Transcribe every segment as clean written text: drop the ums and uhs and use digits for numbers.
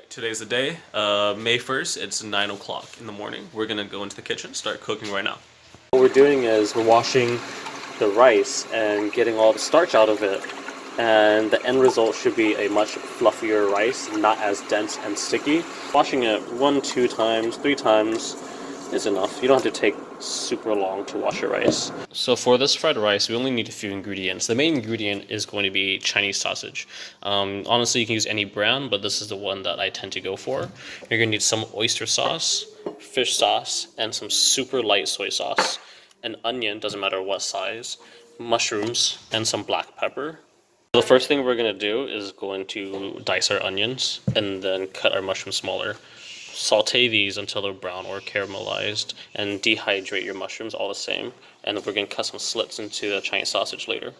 Alright, today's the day, May 1st, it's 9 o'clock in the morning. We're gonna go into the kitchen, start cooking right now. What we're doing is we're washing the rice and getting all the starch out of it. And the end result should be a much fluffier rice, not as dense and sticky. Washing it 1, 2 times, 3 times is enough. You don't have to take super long to wash your rice. So for this fried rice, we only need a few ingredients. The main ingredient is going to be Chinese sausage. Honestly, you can use any brand, but this is the one that I tend to go for. You're going to need some oyster sauce, fish sauce, and some super light soy sauce. An onion, doesn't matter what size, mushrooms, and some black pepper. The first thing we're going to do is going to dice our onions and then cut our mushrooms smaller. Saute these until they're brown or caramelized and dehydrate your mushrooms all the same. And we're going to cut some slits into the Chinese sausage later.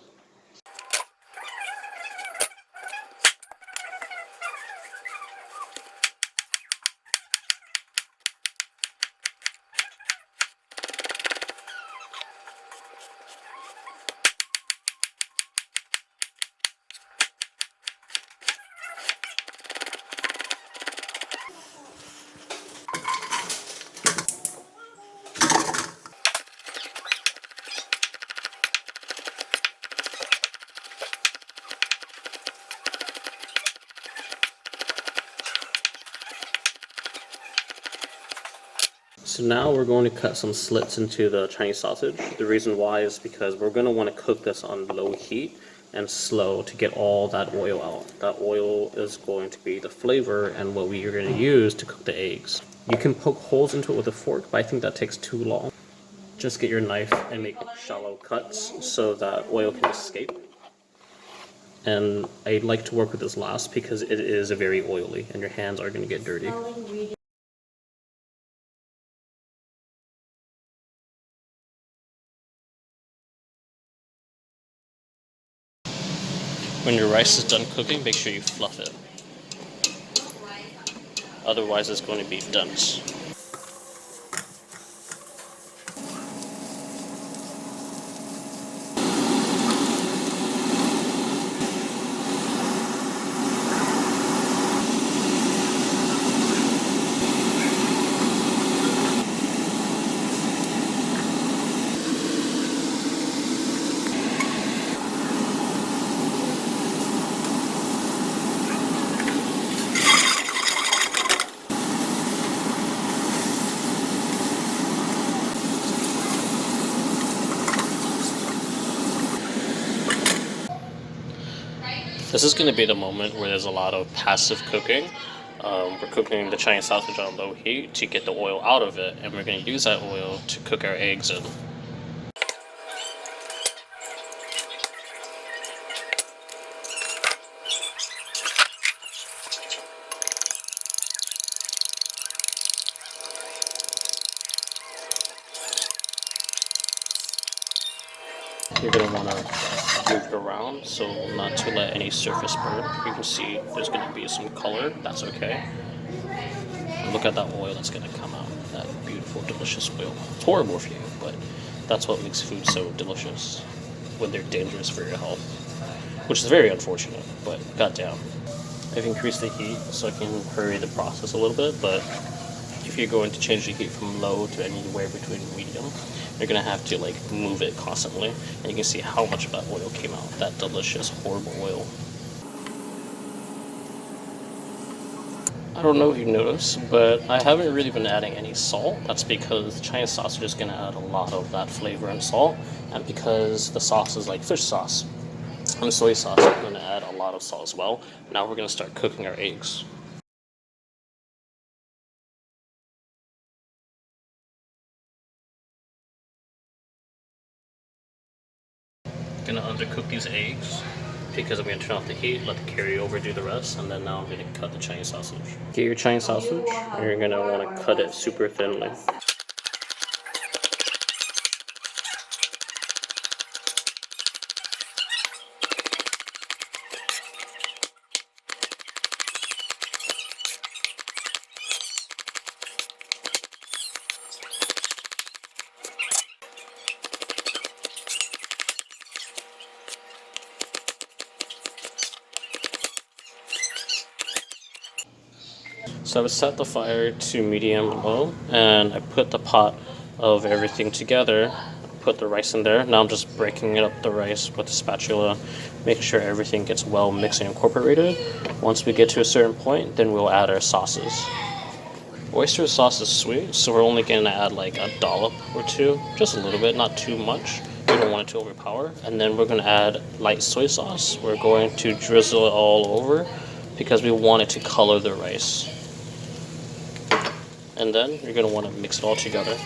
So now we're going to cut some slits into the Chinese sausage. The reason why is because we're going to want to cook this on low heat and slow to get all that oil out. That oil is going to be the flavor and what we are going to use to cook the eggs. You can poke holes into it with a fork, but I think that takes too long. Just get your knife and make shallow cuts so that oil can escape. And I like to work with this last because it is very oily and your hands are going to get dirty. When your rice is done cooking, make sure you fluff it. Otherwise, it's going to be dense. This is going to be the moment where there's a lot of passive cooking. We're cooking the Chinese sausage on low heat to get the oil out of it, and we're going to use that oil to cook our eggs in. You're going to want to move it around so not to let any surface burn. You can see there's going to be some color, that's okay. And look at that oil that's going to come out, that beautiful, delicious oil. It's horrible for you, but that's what makes food so delicious when they're dangerous for your health, which is very unfortunate, but goddamn. I've increased the heat so I can hurry the process a little bit, but if you're going to change the heat from low to anywhere between medium, you're going to have to like move it constantly, and you can see how much of that oil came out, that delicious, horrible oil. I don't know if you noticed, but I haven't really been adding any salt. That's because Chinese sausage is going to add a lot of that flavor and salt, and because the sauce is like fish sauce and soy sauce, I'm going to add a lot of salt as well. Now we're going to start cooking our eggs. Gonna undercook these eggs because I'm gonna turn off the heat, let the carryover do the rest, and then now I'm gonna cut the Chinese sausage. Get your Chinese sausage, and you're gonna want to cut it super thinly. So I would set the fire to medium low, and I put the pot of everything together, put the rice in there. Now I'm just breaking it up the rice with a spatula, making sure everything gets well mixed and incorporated. Once we get to a certain point, then we'll add our sauces. Oyster sauce is sweet, so we're only going to add like a dollop or two, just a little bit, not too much. We don't want it to overpower. And then we're going to add light soy sauce. We're going to drizzle it all over because we want it to color the rice. And then you're going to want to mix it all together.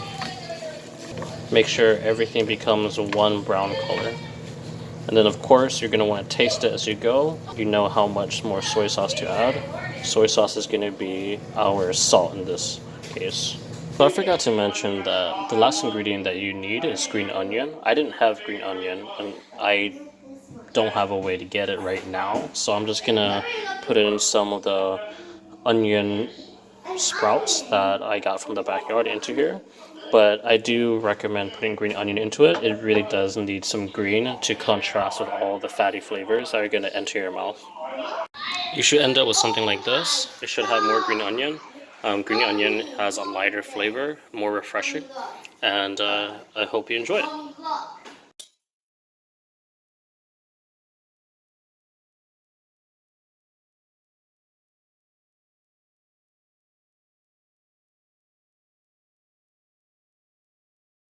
Make sure everything becomes one brown color. And then of course you're going to want to taste it as you go. You know how much more soy sauce to add. Soy sauce is going to be our salt in this case. But I forgot to mention that the last ingredient that you need is green onion. I didn't have green onion, and I don't have a way to get it right now. So I'm just going to put in some of the onion sprouts that I got from the backyard into here. But I do recommend putting green onion into it. It really does need some green to contrast with all the fatty flavors that are going to enter your mouth. You should end up with something like this. It should have more green onion. Green onion has a lighter flavor, more refreshing, and I hope you enjoy it.